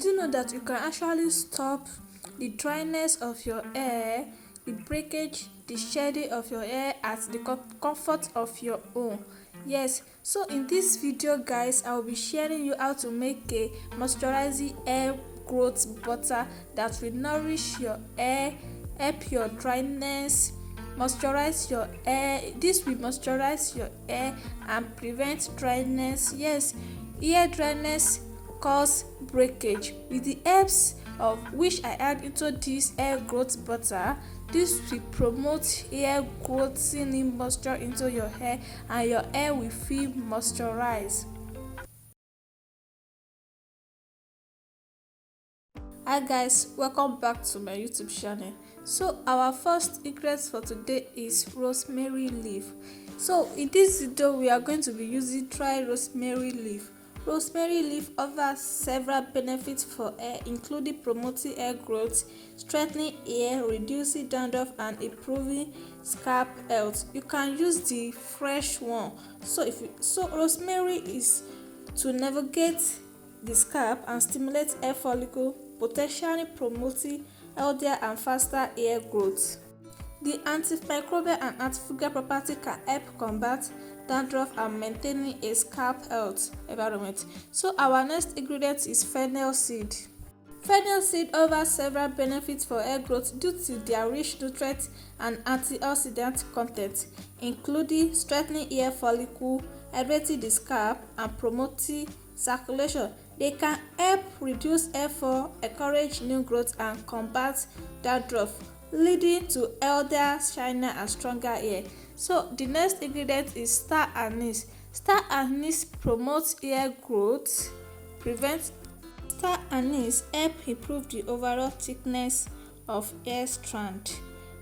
Did you know that you can actually stop the dryness of your hair, the breakage, the shedding of your hair at the comfort of your home? Yes, so in this video guys, I will be sharing you how to make a moisturizing hair growth butter that will nourish your hair, help your dryness, moisturize your hair. This will moisturize your hair and prevent dryness. Yes, hair dryness cause breakage. With the herbs of which I add into this hair growth butter, this will promote hair growth in moisture into your hair and your hair will feel moisturized. Hi guys, welcome back to my YouTube channel. So our first ingredient for today is rosemary leaf. So in this video we are going to be using dry rosemary leaf. Rosemary leaf offers several benefits for hair, including promoting hair growth, strengthening hair, reducing dandruff, and improving scalp health. You can use the fresh one. So rosemary is to navigate the scalp and stimulate hair follicle, potentially promoting healthier and faster hair growth. The antimicrobial and antifungal property can help combat dandruff and maintaining a scalp health environment. So our next ingredient is fennel seed. Fennel seed offers several benefits for hair growth due to their rich nutrient and antioxidant content, including strengthening hair follicle, hydrating the scalp, and promoting circulation. They can help reduce hair fall, encourage new growth, and combat dandruff, leading to healthier, shinier, and stronger hair. So the next ingredient is star anise. Star anise promotes hair growth, prevents. Star anise help improve the overall thickness of hair strand.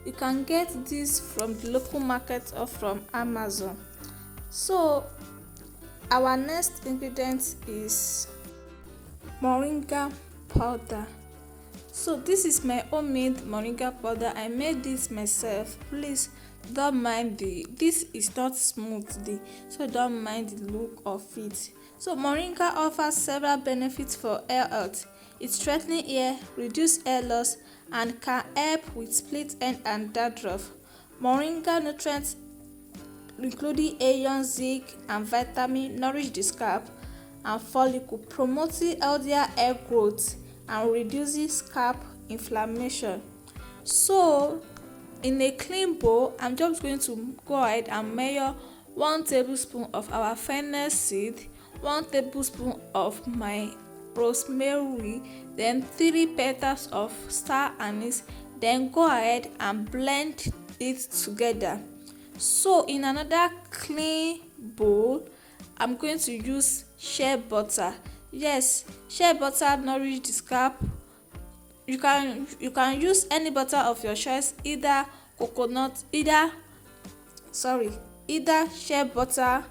You can get this from the local market or from Amazon. So our next ingredient is Moringa powder. So this is my homemade Moringa powder. I made this myself. Please don't mind this is not smooth, so don't mind the look of it. So Moringa offers several benefits for hair health. It strengthens hair, reduces hair loss, and can help with split end and dandruff. Moringa nutrients including iron, zinc, and vitamin nourish the scalp and follicle, promoting healthier hair growth and reducing scalp inflammation. So in a clean bowl, I'm just going to go ahead and measure 1 tablespoon of our fennel seed, 1 tablespoon of my rosemary, then 3 petals of star anise. Then go ahead and blend it together. So in another clean bowl, I'm going to use shea butter. Yes, shea butter nourishes the scalp. You can use any butter of your choice, either shea butter,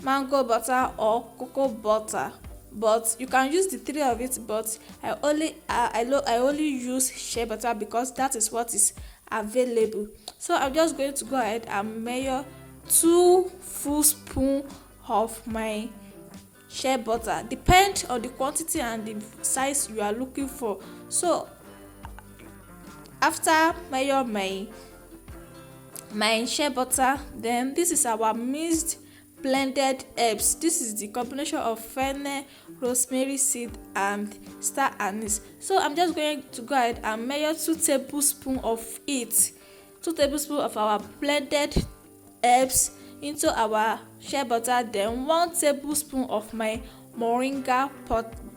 mango butter, or cocoa butter. But you can use the 3 of it. But I only use shea butter because that is what is available. So I'm just going to go ahead and measure 2 full spoons of my shea butter. Depend on the quantity and the size you are looking for. So after measure my shea butter, then this is our mixed blended herbs. This is the combination of fennel, rosemary seed, and star anise. So I'm just going to go ahead and measure 2 tablespoons of it, 2 tablespoons of our blended herbs into our shea butter, then 1 tablespoon of my moringa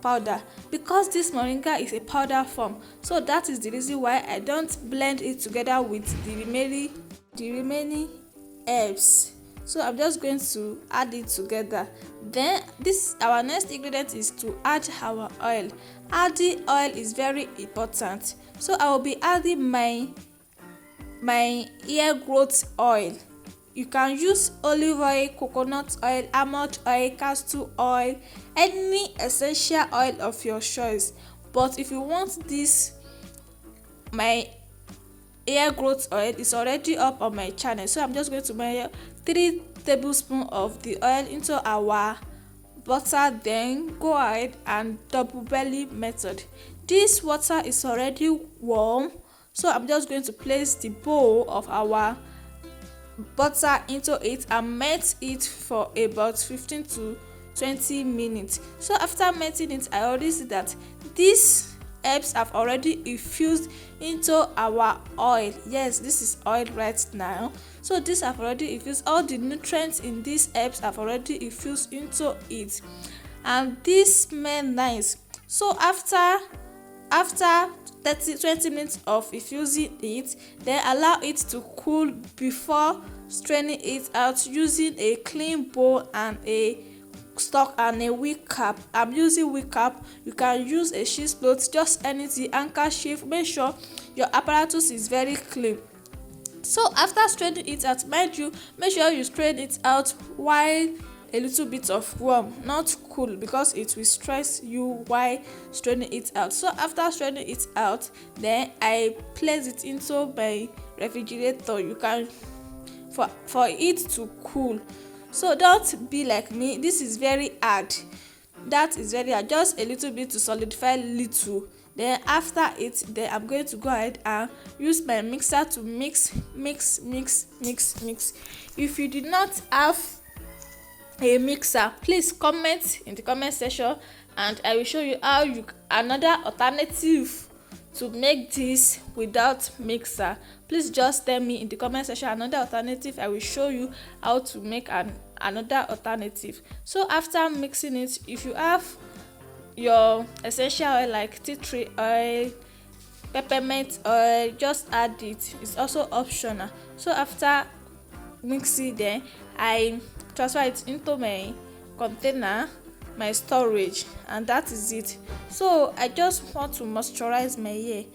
powder. Because this moringa is a powder form, so that is the reason why I don't blend it together with the remaining herbs. So I'm just going to add it together. Then our next ingredient is to add our oil. Adding oil is very important. So I will be adding my hair growth oil. You can use olive oil, coconut oil, almond oil, castor oil, any essential oil of your choice. But if you want this, my hair growth oil is already up on my channel. So I'm just going to measure 3 tablespoons of the oil into our butter, then go ahead and double belly method. This water is already warm, so I'm just going to place the bowl of our butter into it and melt it for about 15 to 20 minutes. So after melting it, I already see that these herbs have already infused into our oil. Yes, this is oil right now. So these have already infused, all the nutrients in these herbs have already infused into it, and this smell nice. So after 20 minutes of infusing it, then allow it to cool before straining it out using a clean bowl and a stock and a wig cap. I'm using wig cap. You can use a cheesecloth, just anything, handkerchief. Make sure your apparatus is very clean. So after straining it out, mind you, make sure you strain it out while a little bit of warm, not cool, because it will stress you while straining it out. So after straining it out, then I place it into my refrigerator. You can for it to cool. So don't be like me, this is very hard. That is very hard. Just a little bit to solidify little. Then after it, then I'm going to go ahead and use my mixer to mix. If you did not have a mixer, please comment in the comment section and I will show you how you another alternative to make this without mixer. Please just tell me in the comment section another alternative. I will show you how to make another alternative. So after mixing it, if you have your essential oil like tea tree oil, peppermint oil, just add it. It's also optional. So after mixing, then I transfer it into my container, my storage, and that is it. So I just want to moisturize my hair.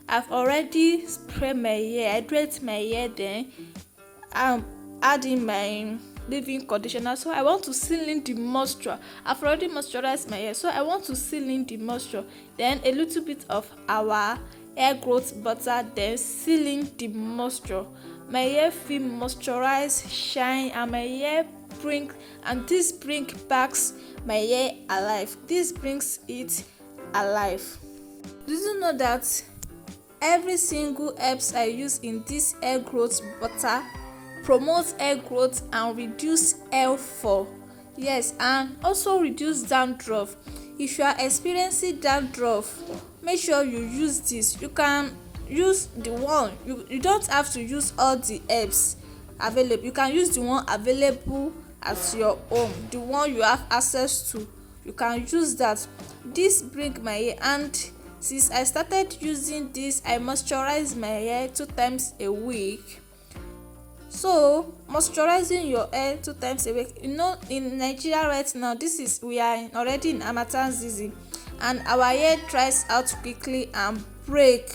I've already sprayed my hair, hydrate my hair, then I'm adding my leave-in conditioner. So I want to seal in the moisture. I've already moisturized my hair, so I want to seal in the moisture. Then a little bit of our hair growth butter, then sealing the moisture. My hair feel moisturized, shine, and my hair this brings back my hair alive. This brings it alive. Did you know that every single herbs I use in this hair growth butter promotes hair growth and reduce hair fall? Yes, and also reduce dandruff. If you are experiencing dandruff, make sure you use this. You can use the one, you don't have to use all the herbs available. You can use the one available at your home, the one you have access to. You can use that. This bring my hair, and since I started using this, I moisturize my hair 2 times a week. So moisturizing your hair 2 times a week, you know, in Nigeria right now, we are already in harmattan season and our hair dries out quickly and break.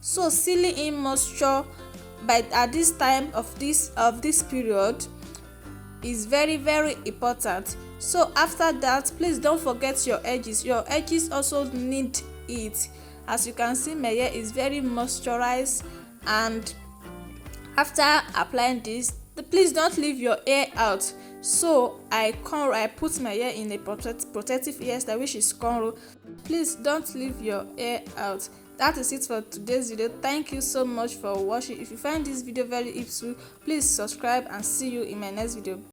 So sealing in moisture at this time of this period is very, very important. So after that, please don't forget your edges. Your edges also need it. As you can see, my hair is very moisturized, and after applying this, please don't leave your hair out. So I put my hair in a protective hairstyle, which is cornrow. Please don't leave your hair out. That is it for today's video. Thank you so much for watching. If you find this video very useful, please subscribe and see you in my next video.